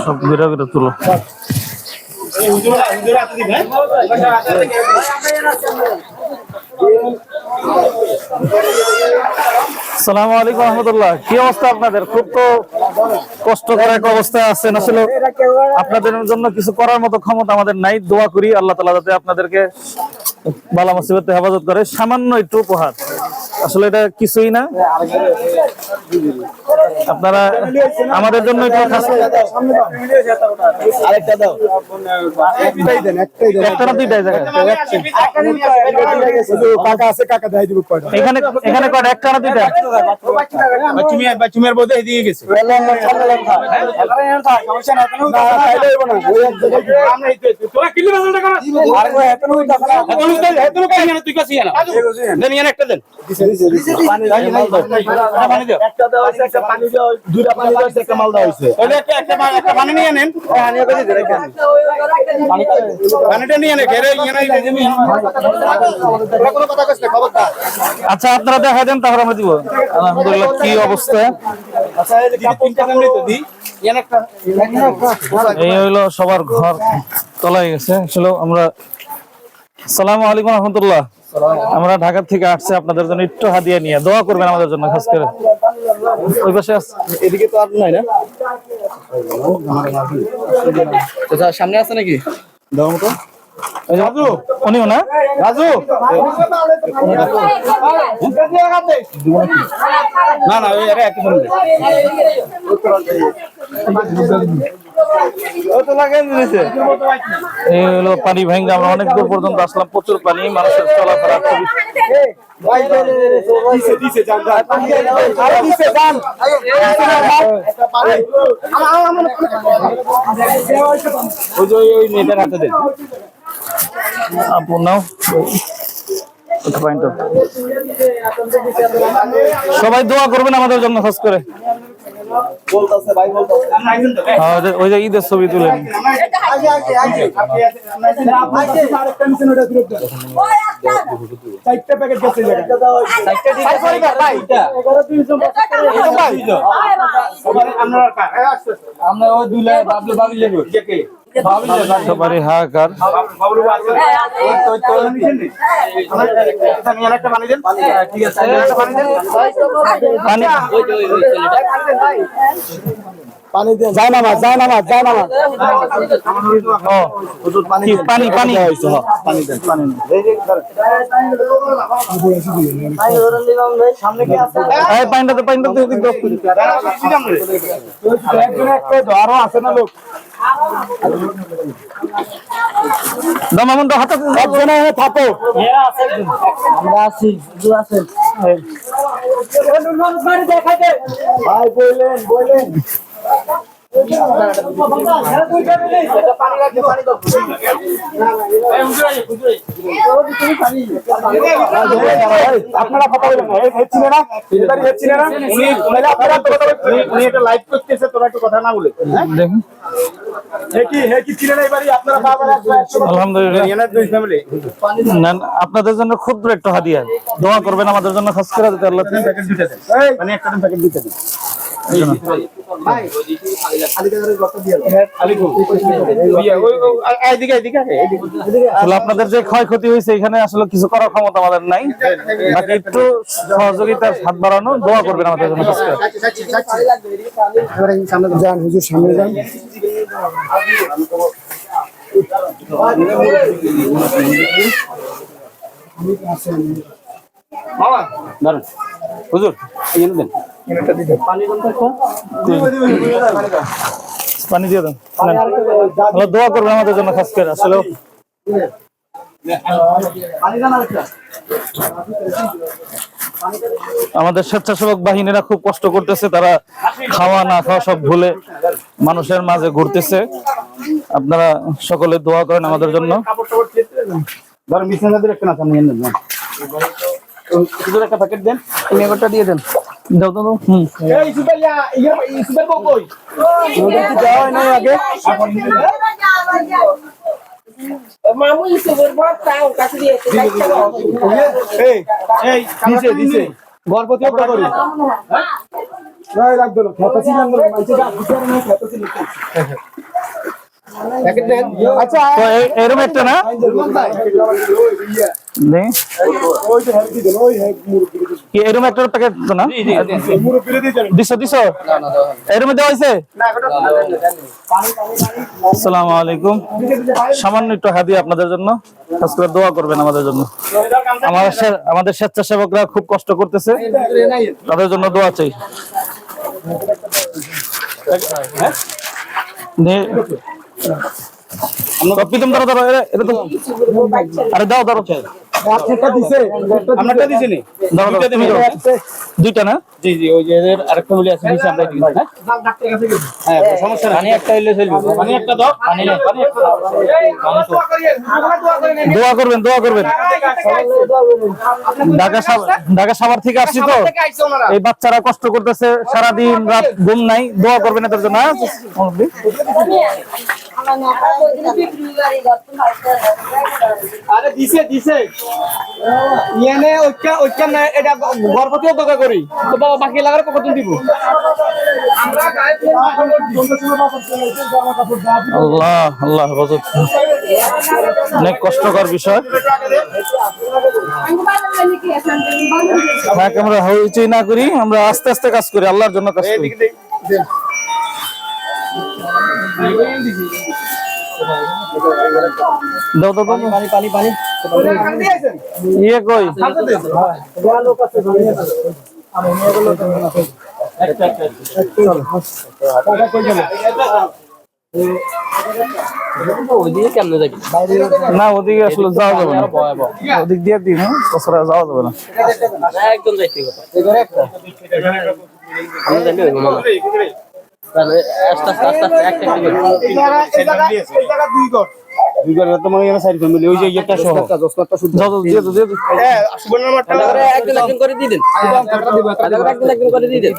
সব ঘুরে ঘুরে তুলো। আসসালামু আলাইকুম রহমতুল্লাহ। কি অবস্থা আপনাদের? খুব তো কষ্টকর এক অবস্থায় আছেন। আসলে আপনাদের জন্য কিছু করার মতো ক্ষমতা আমাদের নাই। দোয়া করি আল্লাহ তাআলা যাতে আপনাদেরকে বালা মুসিবতে হেফাজত করে। সামান্য একটু উপহার, আসলে এটা কিছুই না। আপনারা আমাদের জন্য একটু আরেকটা দাও, একটাই দেন, একটা না দুইটাই জায়গা কাকা আছে, কাকা দেয় দিব কয়টা এখানে, এখানে কয়টা, একটা না দুইটা? চুমিয়ার বলতে এদিকে গেছে সমস্যা না, তাইলে হইব না। ওই এক জায়গায় আমরা এই তোরা কিলো বাজারটা কর আর ওই এত নই টাকা এত নই কেন তুই কাছে না দেন ইয়ান একটা দেন দিছে পানি দাও, একটা দাও হইছে, একটা পানি দাও, দুইটা পানি দাও, একটা মাল দাও হইছে। ওই একটা পানি নিয়ে নেন, আনিয়ে করে দিন এখানে পানিটা নিয়ে নেন ঘরে ইয়ান এই জমি কোনো কথা কইছ না খবরদার। আচ্ছা আপনারা দেখা দেন তাহলে আমরা দিব। আলহামদুলিল্লাহ কি অবস্থা। আচ্ছা এই যে কাপড়টা কেমনে তো দি ইয়ান একটা এই হলো সবার ঘর তলায় গেছে। আসলে আমরা আসসালামু আলাইকুম রহমতুল্লাহ। আমরা ঢাকা থেকে আসছে আপনাদের জন্য একটু হাদিয়া নিয়ে। দোয়া করবেন আমাদের জন্য খাস করে। ওই পাশে এদিকে তো আর নাই না, আচ্ছা সামনে আছে নাকি? দাও মতো রাজু, উনিও না রাজু না না ওই আরে একটু শুনুন এই হলো পানি ভাঙ্গা। আমরা অনেক দূর পর্যন্ত আসলাম, প্রচুর পানি, মানুষের চলাফেরা খুবই। সবাই দোয়া করবেন আমাদের জন্য খাস করে। ওই যে ঈদের ছবি তুলে আমরা ওই দুই সবারই হাহাকার। পানি যায় না মাছ, যায় না মাছ, যায় না মাছ। পানি পানি পানি দেন, পানি পানিটাতে পানিটাতে আরো আছে না লোক। দমামন হাতে থাকো, আমরা আছি ভাই বললেন বললেন আপনারা কথা বলেন না, উনি এটা লাইভ করতেছে, তোরা একটু কথা না বলে দেখুন। আপনাদের জন্য ক্ষুদ্র একটু হাদিয়া। দোয়া করবেন আমাদের জন্য খাস করে। আপনাদের যে ক্ষয়ক্ষতি হয়েছে এখানে আসলে কিছু করার ক্ষমতা আমাদের নাই, বাকি একটু সহযোগিতার হাত বাড়ানো। দোয়া করবেন আমাদের জন্য খাস করে। যান হুজুর, সামনে যান। হুজুর দেন পানি দিয়ে দেন, দোয়া করবেন আমাদের জন্য খাস করে। আসলে আমাদের স্বেচ্ছাসেবক বাহিনীরা খুব কষ্ট করতেছে, তারা খাওয়া না খাওয়া সব ভুলে মানুষের মাঝে ঘুরতেছে। আপনারা সকলে দোয়া করেন আমাদের জন্য। একটা প্যাকেট দেন, মেগরটা দিয়ে দেন। দাও তো গর্ভবতী আচ্ছা এরকম একটা না নেই কি এরকম একটা প্যাকেট তো না দিছো এরকম দেওয়া হয়েছে আসসালামু আলাইকুম সামান্য একটু হাদিয়া আপনাদের জন্য খাস করে দোয়া করবেন আমাদের জন্য আমাদের স্বেচ্ছাসেবকরা খুব কষ্ট করতেছে তাদের জন্য দোয়া চাই প্রীতম ধরো ধরো এটা তো আরে দাও ধরো একটা দিছে আপনারটা দিছি নি দুইটা না জি জি ওই যে এদের আরেকটা বলি আছে নিচে আমরা দিই হ্যাঁ হ্যাঁ সমস্যা নাই পানি একটা হইলে চলবে পানি একটা দাও পানি নেই পানি একটা দাও দোয়া করবেন ঢাকা সাভার থেকে আসছি তো এই বাচ্চারা কষ্ট করতেছে সারাদিন রাত ঘুম নাই দোয়া করবেন এদের জন্য আরে দিছে ইয়ানে ওইটা না এটা গর্ভবতী দোকা করি তো বাবা বাকি লাগার কতদিন দিব আল্লাহ আল্লাহ হেফাজত অনেক কষ্টকর বিষয় আমরা হইচই না করি আমরা আস্তে আস্তে কাজ করি আল্লাহর জন্য কাজ করি দাও দাও পানি ইয়ে কই না ওদিকে আসলে যাওয়া যাবে না ওদিক দিয়ে দিন তাছাড়া যাওয়া যাবে না একদম যাইতে কথা দুই ঘর তো মনে হয় সাইড ফ্যামিলি ওই যে একটা সহ একদিন করে দিয়ে দেন একদিন করে দিয়ে দেন